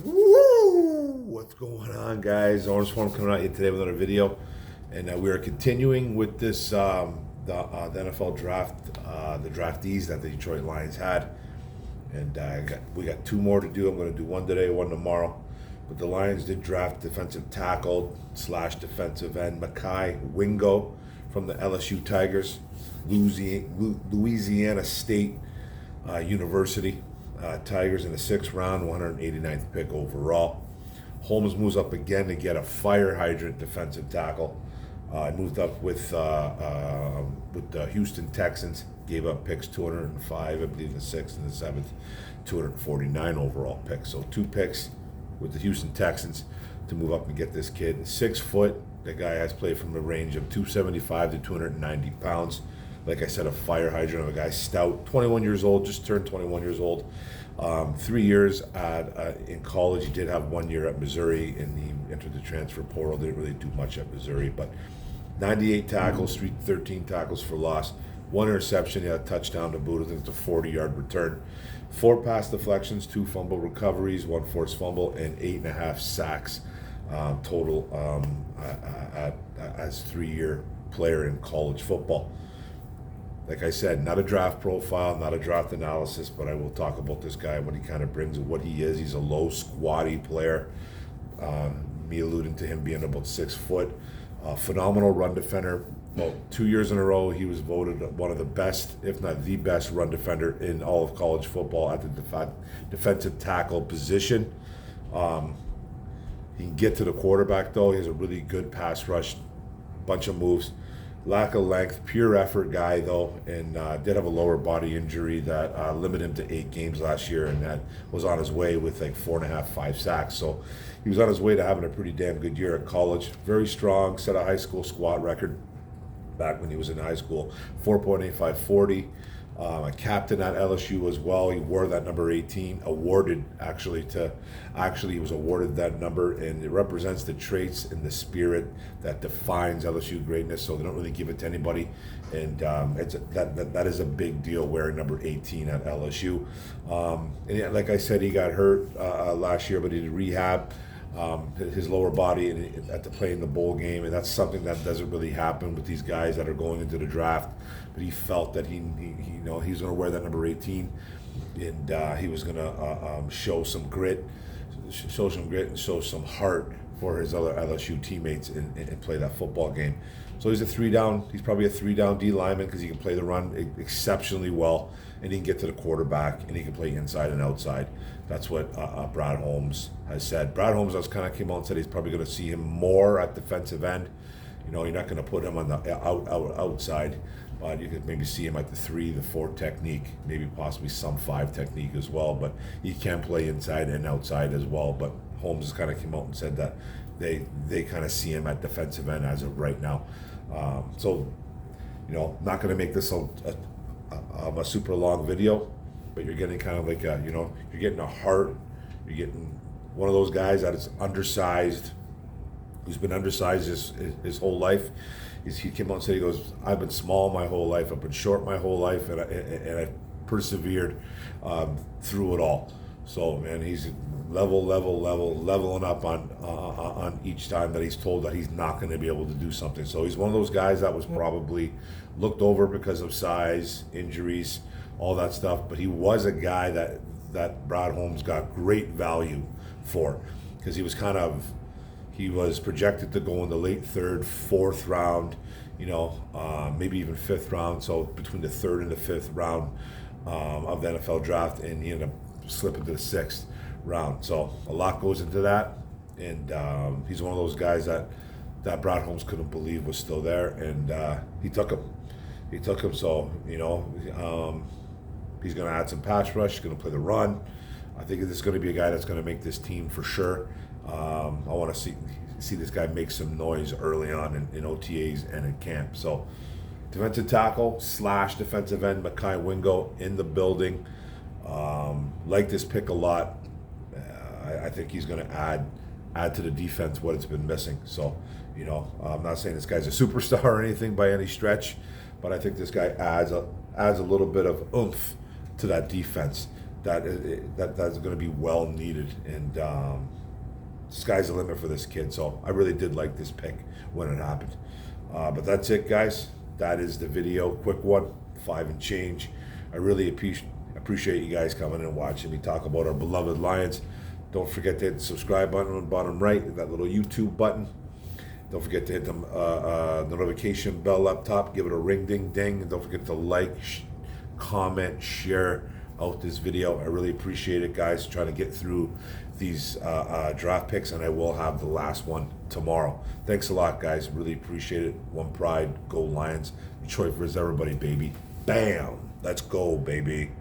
Woo! What's going on, guys? Orange Form coming at you today with another video, and we are continuing with this the NFL draft, the draftees that the Detroit Lions had, and we got two more to do. I'm going to do one today, one tomorrow. But the Lions did draft defensive tackle / defensive end MEKHI WINGO from the LSU Tigers, Louisiana State University. Tigers in the 6th round, 189th pick overall. Holmes moves up again to get a fire hydrant defensive tackle. Moved up with the Houston Texans. Gave up picks 205, I believe, the 6th and the 7th, 249 overall picks. So 2 picks with the Houston Texans to move up and get this kid. 6 foot. The guy has played from the range of 275 to 290 pounds. Like I said, a fire hydrant of a guy, stout, 21 years old, just turned 21 years old. 3 years in college. He did have 1 year at Missouri, and he entered the transfer portal. Didn't really do much at Missouri, but 98 tackles, 13 tackles for loss, 1 interception. He had a touchdown to boot. I think it's a 40-yard return. 4 pass deflections, 2 fumble recoveries, 1 forced fumble, and 8.5 sacks total as 3-year player in college football. Like I said, not a draft profile, not a draft analysis, but I will talk about this guy, what he kind of brings and what he is. He's a low, squatty player. Me alluding to him being about 6 foot. Phenomenal run defender. Well, 2 years in a row, he was voted one of the best, if not the best, run defender in all of college football at the defensive tackle position. He can get to the quarterback, though. He has a really good pass rush, bunch of moves. Lack of length, pure effort guy, though, and did have a lower body injury that limited him to 8 games last year, and that was on his way with like 4.5, 5 sacks. So he was on his way to having a pretty damn good year at college. Very strong, set a high school squat record back when he was in high school, 4.8540. A captain at LSU as well. He wore that number 18, he was awarded that number, and it represents the traits and the spirit that defines LSU greatness. So they don't really give it to anybody, and that is a big deal, wearing number 18 at LSU. And like I said, he got hurt last year, but he did rehab. His lower body and at the play in the bowl game, and that's something that doesn't really happen with these guys that are going into the draft. But he felt that he's going to wear that number 18, and he was going to show some grit, and show some heart for his other LSU teammates and play that football game. So he's he's probably a 3-down D lineman, because he can play the run exceptionally well, and he can get to the quarterback, and he can play inside and outside. That's what Brad Holmes has said. Brad Holmes kind of came out and said he's probably going to see him more at defensive end. You're not going to put him on the outside, but you could maybe see him at the 3, the 4 technique, maybe possibly some 5 technique as well. But he can play inside and outside as well. But Holmes has kind of came out and said that they kind of see him at defensive end as of right now. So, not going to make this a super long video, but you're getting kind of like you're getting a heart. You're getting one of those guys that is undersized, who's been undersized his whole life. He came out and said, he goes, I've been small my whole life, I've been short my whole life, and I persevered through it all. So, man, he's leveling up on each time that he's told that he's not going to be able to do something. So he's one of those guys that was probably looked over because of size, injuries, all that stuff. But he was a guy that Brad Holmes got great value for, because he was projected to go in the late 3rd, 4th round, maybe even 5th round. So between the 3rd and the 5th round of the NFL draft, and he ended up slipping to the 6th round. So a lot goes into that, and he's one of those guys that Brad Holmes couldn't believe was still there, and he took him. So he's going to add some pass rush. He's going to play the run. I think this is going to be a guy that's going to make this team for sure. I want to see this guy make some noise early on in OTAs and in camp. So defensive tackle / defensive end MEKHI WINGO in the building. Like this pick a lot. I think he's going to add to the defense what it's been missing. So, I'm not saying this guy's a superstar or anything by any stretch, but I think this guy adds a little bit of oomph to that defense that's going to be well needed, and sky's the limit for this kid. So I really did like this pick when it happened. But that's it, guys. That is the video. Quick one, 5 and change. I really appreciate you guys coming and watching me talk about our beloved Lions. Don't forget to hit the subscribe button on the bottom right, that little YouTube button. Don't forget to hit the notification bell up top. Give it a ring, ding, ding. And don't forget to like, comment, share out this video. I really appreciate it, guys. Trying to get through these draft picks, and I will have the last one tomorrow. Thanks a lot, guys. Really appreciate it. One pride, go Lions. Detroit versus everybody, baby. Bam. Let's go, baby.